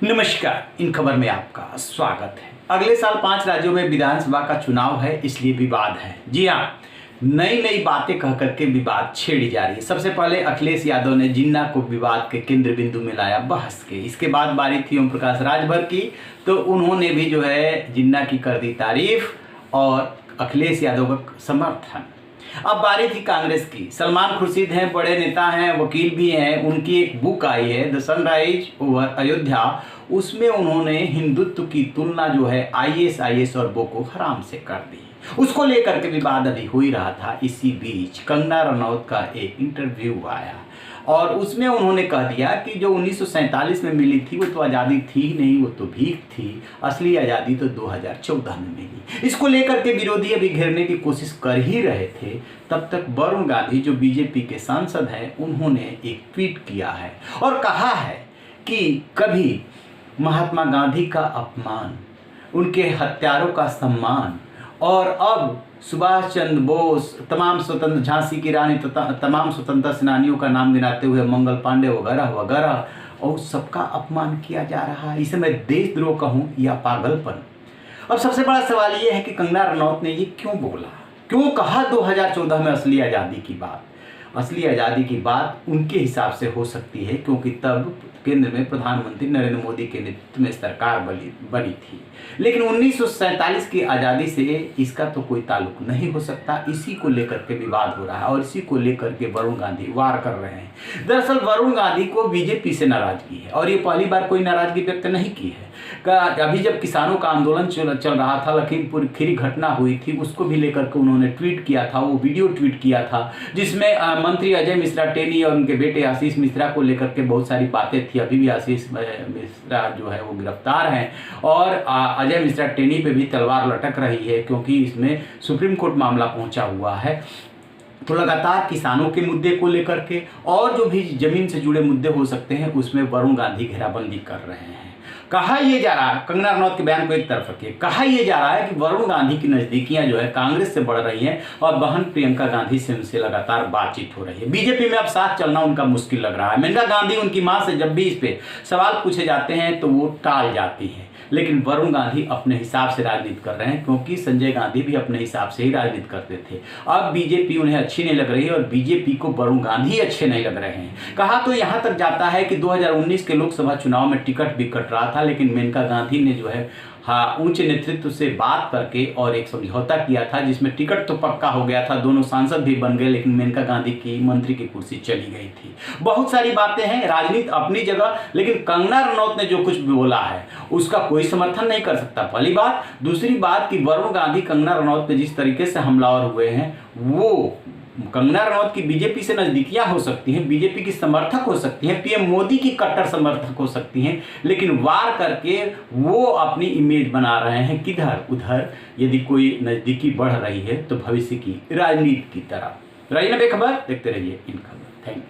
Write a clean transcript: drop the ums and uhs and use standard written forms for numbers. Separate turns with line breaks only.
नमस्कार, इन खबर में आपका स्वागत है। अगले साल 5 राज्यों में विधानसभा का चुनाव है, इसलिए विवाद है। जी हाँ, नई नई बातें कह करके विवाद छेड़ी जा रही है। सबसे पहले अखिलेश यादव ने जिन्ना को विवाद के केंद्र बिंदु में लाया बहस के। इसके बाद बारी थी ओम प्रकाश राजभर की, तो उन्होंने भी जो है जिन्ना की कर दी तारीफ और अखिलेश यादव का समर्थन। अब बारी थी कांग्रेस की। सलमान खुर्शीद हैं, बड़े नेता हैं, वकील भी हैं। उनकी एक बुक आई है द सनराइज ओवर अयोध्या, उसमें उन्होंने हिंदुत्व की तुलना जो है आईएसआईएस और बोको हराम से कर दी। उसको लेकर के विवाद अभी हो ही रहा था। इसी बीच कंगना रनौत का एक इंटरव्यू आया और उसमें उन्होंने कह दिया कि जो 1947 में मिली थी वो तो आज़ादी थी ही नहीं, वो तो भीख थी। असली आज़ादी तो 2014 में मिली। इसको लेकर के विरोधी अभी घेरने की कोशिश कर ही रहे थे। तब तक वरुण गांधी जो बीजेपी के सांसद हैं, उन्होंने एक ट्वीट किया है और कहा है कि कभी महात्मा गांधी का अपमान, उनके हत्यारों का सम्मान और अब सुभाष चंद्र बोस, तमाम स्वतंत्र, झांसी की रानी, तमाम स्वतंत्रता सेनानियों का नाम गिनाते हुए मंगल पांडे वगैरह वगैरह, और सबका अपमान किया जा रहा है। इसे मैं देशद्रोह कहूँ या पागलपन। अब सबसे बड़ा सवाल ये है कि कंगना रनौत ने ये क्यों बोला, क्यों कहा 2014 में असली आज़ादी की बात। असली आज़ादी की बात उनके हिसाब से हो सकती है क्योंकि तब केंद्र में प्रधानमंत्री नरेंद्र मोदी के नेतृत्व में सरकार बनी थी। लेकिन 1947 की आज़ादी से इसका तो कोई ताल्लुक नहीं हो सकता। इसी को लेकर के विवाद हो रहा है और इसी को लेकर के वरुण गांधी वार कर रहे हैं। दरअसल वरुण गांधी को बीजेपी से नाराजगी है और ये पहली बार कोई नाराजगी व्यक्त नहीं की है। अभी जब किसानों का आंदोलन चल रहा था, लखीमपुर खीरी घटना हुई थी, उसको भी लेकर के उन्होंने ट्वीट किया था, वो वीडियो ट्वीट किया था जिसमें मंत्री अजय मिश्रा टेनी और उनके बेटे आशीष मिश्रा को लेकर के बहुत सारी बातें थी। अभी भी आशीष मिश्रा जो है वो गिरफ्तार हैं और अजय मिश्रा टेनी पे भी तलवार लटक रही है क्योंकि इसमें सुप्रीम कोर्ट मामला पहुंचा हुआ है। तो लगातार किसानों के मुद्दे को लेकर के और जो भी जमीन से जुड़े मुद्दे हो सकते हैं उसमें वरुण गांधी घेराबंदी कर रहे हैं। कहा यह जा रहा है, कंगना रनौत के बयान को एक तरफ रखिए, कहा यह जा रहा है कि वरुण गांधी की नजदीकियां जो है कांग्रेस से बढ़ रही हैं और बहन प्रियंका गांधी से उनसे लगातार बातचीत हो रही है। बीजेपी में अब साथ चलना उनका मुश्किल लग रहा है। मेनका गांधी उनकी मां से जब भी इस पे सवाल पूछे जाते हैं तो वो टाल जाती हैं, लेकिन वरुण गांधी अपने हिसाब से राजनीति कर रहे हैं क्योंकि संजय गांधी भी अपने हिसाब से ही राजनीति करते थे। अब बीजेपी उन्हें अच्छी नहीं लग रही है और बीजेपी को वरुण गांधी अच्छे नहीं लग रहे हैं। कहा तो यहां तक जाता है कि 2019 के लोकसभा चुनाव में टिकट भी कट रहा था, लेकिन मेनका गांधी ने जो है उच्च नेतृत्व से बात करके और एक समझौता किया था जिसमें टिकट तो पक्का हो गया था, दोनों सांसद भी बन गए, लेकिन मेनका गांधी की मंत्री की कुर्सी चली गई थी। बहुत सारी बातें हैं, राजनीति अपनी जगह, लेकिन कंगना रनौत ने जो कुछ भी बोला है उसका कोई समर्थन नहीं कर सकता, पहली बात। दूसरी बात कि वरुण गांधी कंगना रनौत पे जिस तरीके से हमलावर हुए हैं, वो कंगना रनौत की बीजेपी से नजदीकियां हो सकती हैं, बीजेपी की समर्थक हो सकती हैं, पीएम मोदी की कट्टर समर्थक हो सकती हैं, लेकिन वार करके वो अपनी इमेज बना रहे हैं किधर उधर। यदि कोई नजदीकी बढ़ रही है तो भविष्य की राजनीति की तरह। रही ना बेखबर, देखते रहिए इन खबर।